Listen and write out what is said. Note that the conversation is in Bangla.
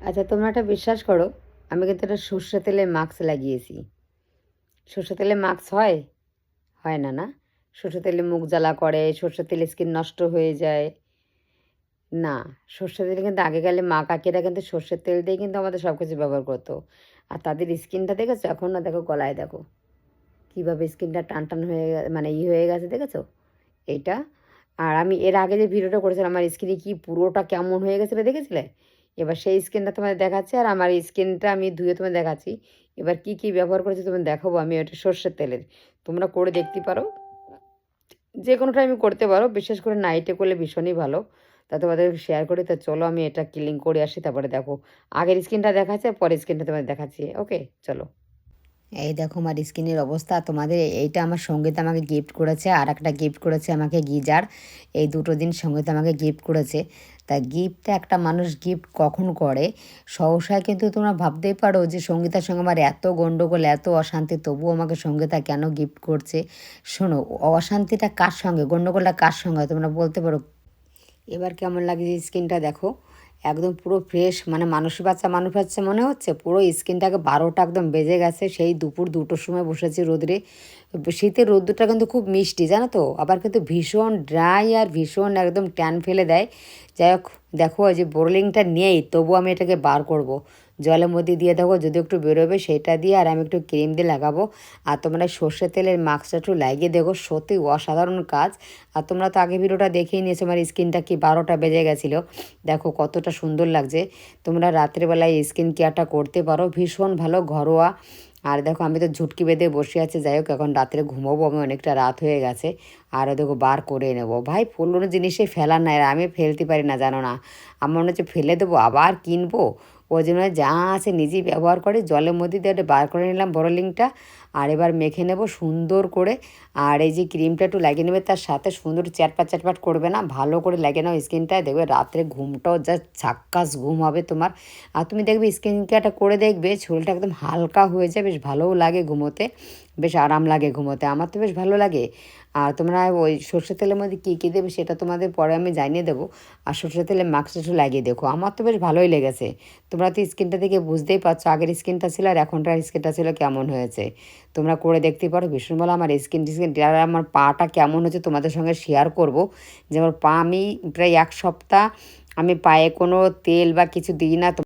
আচ্ছা, তোমরা একটা বিশ্বাস করো, আমি কিন্তু একটা সর্ষে তেলে মাস্ক লাগিয়েছি। সর্ষে তেলে মাস্ক হয়? হয় না, না? সর্ষে তেলে মুখ জ্বালা করে, সর্ষের তেলে স্কিন নষ্ট হয়ে যায়। না, সর্ষের তেলে কিন্তু আগেকালে মা কাকিরা কিন্তু সর্ষের তেল দিয়ে কিন্তু আমাদের সব কিছু ব্যবহার করতো। আর তাদের স্কিনটা দেখেছো? এখন না দেখো গলায় দেখো, কীভাবে স্কিনটা টান, টান হয়ে মানে হয়ে গেছে দেখেছো? এইটা। আর আমি এর আগে যে ভিডিওটা করেছিলাম আমার স্কিনে কি পুরোটা কেমন হয়ে গেছিলো দেখেছিলে? এবার সেই স্কিনটা তোমাদের দেখাচ্ছি আর আমার স্কিনটা আমি ধুয়ে তোমাদের দেখাচ্ছি। এবার কি, কি ব্যবহার করেছি তোমাদের দেখাবো আমি ওটা সর্ষের তেলের। তোমরা করে দেখতে পারো। যেকোনো টাইমে করতে পারো। বিশেষ করে নাইটে করলে ভীষণই ভালো। তা তোমাদেরকে শেয়ার করি। তো চলো আমি এটা ক্লিন করে আসি তারপরে দেখো। আগের স্কিনটা দেখাচ্ছি আর পরের স্কিনটা তোমাদের দেখাচ্ছি। ওকে? চলো। এই দেখো আমার স্কিনের অবস্থা। তোমাদের এইটা আমার সঙ্গীত আমাকে গিফট করেছে, আর একটা গিফট করেছে আমাকে গিজার। এই দুটো দিন সঙ্গীত আমাকে গিফট করেছে। তা গিফটটা একটা মানুষ গিফট কখন করে সহসায় কিন্তু তোমরা ভাবতেই পারো যে সঙ্গীতার সঙ্গে আমার এত গণ্ডগোল, এত অশান্তি, তবুও আমাকে সঙ্গীতা কেন গিফট করছে। শোনো, অশান্তিটা কার সঙ্গে, গণ্ডগোলটা কার সঙ্গে তোমরা বলতে পারো। এবার কেমন লাগছে স্কিনটা দেখো, একদম পুরো ফ্রেশ, মানে মানুষ বাচ্চা মনে হচ্ছে। পুরো স্কিনটাকে 12টা একদম বেজে গেছে, সেই দুপুর 2টোর সময় বসেছি রোদ্রে। শীতের রোদ্দুরটা কিন্তু খুব মিষ্টি জানো তো, আবার কিন্তু ভীষণ ড্রাই আর ভীষণ একদম ট্যান ফেলে দেয়। যাই হোক, দেখো এই যে বোরলিংটা নেই, তবু আমি এটাকে বার করব। জলের মধ্যে দিয়ে দেখো যদি একটু বেরোবে সেটা দিয়ে, আর আমি একটু ক্রিম দিয়ে লাগাবো। আর তোমরা সর্ষের তেলের মাস্কটা একটু লাগিয়ে দেখো, সত্যি অসাধারণ কাজ। আর তোমরা তো আগে ভিডিওটা দেখেই নিয়েছো আমার স্কিনটা কি 12টা বেজে গেছিলো। দেখো কতটা সুন্দর লাগছে। তোমরা রাত্রেবেলায় স্কিন কেয়ারটা করতে পারো, ভীষণ ভালো ঘরোয়া। আর দেখো আমি তো ঝুটকি বেঁধে বসে আছি। যাই হোক, এখন রাত্রে ঘুমোবো আমি, অনেকটা রাত হয়ে গেছে। আরও দেখো বার করে নেবো। ভাই পুরনো জিনিসে ফেলার নাই, আর আমি ফেলতে পারি না জানো না। আমার মনে হচ্ছে ফেলে দেবো আবার কিনবো। ওই জন্য যা আছে নিজেই ব্যবহার করে, জলের মধ্যে দিয়ে একটা বার করে নিলাম বোরোলিংটা। আর এবার মেখে নেব সুন্দর করে। আর এই যে ক্রিমটা একটু লাগিয়ে নেবে, তার সাথে সুন্দর চ্যাটপাট চ্যাটপাট করবে না, ভালো করে লাগিয়ে নাও স্কিনটায়। দেখবে রাত্রে ঘুমটাও যা ঝাক্কাস ঘুম হবে তোমার। আর তুমি দেখবে স্কিন কেয়ারটা করে দেখবে শরীরটা একদম হালকা হয়ে যায়, বেশ ভালোও লাগে ঘুমোতে, বেশ আরাম লাগে ঘুমোতে। আমার তো বেশ ভালো লাগে। আর তোমরা ওই সর্ষের তেলের মধ্যে কী কী দেবে সেটা তোমাদের পরে আমি জানিয়ে দেবো। আর সর্ষের তেলের মাস্কটা একটু লাগিয়ে দেখো, আমার তো বেশ ভালোই লেগেছে। তোমরা তো স্কিনটা দেখে বুঝতেই পারছো আগের স্কিনটা ছিল আর এখনকার স্কিনটা ছিল কেমন হয়েছে। তোমরা করে দেখতে পারো, ভীষণ ভালো। আমার স্কিন আর আমার পাটা কেমন হচ্ছে তোমাদের সঙ্গে শেয়ার করব। যে আমার পা আমি প্রায় 1 সপ্তাহ আমি পায়ে কোনো তেল বা কিছু দিই না।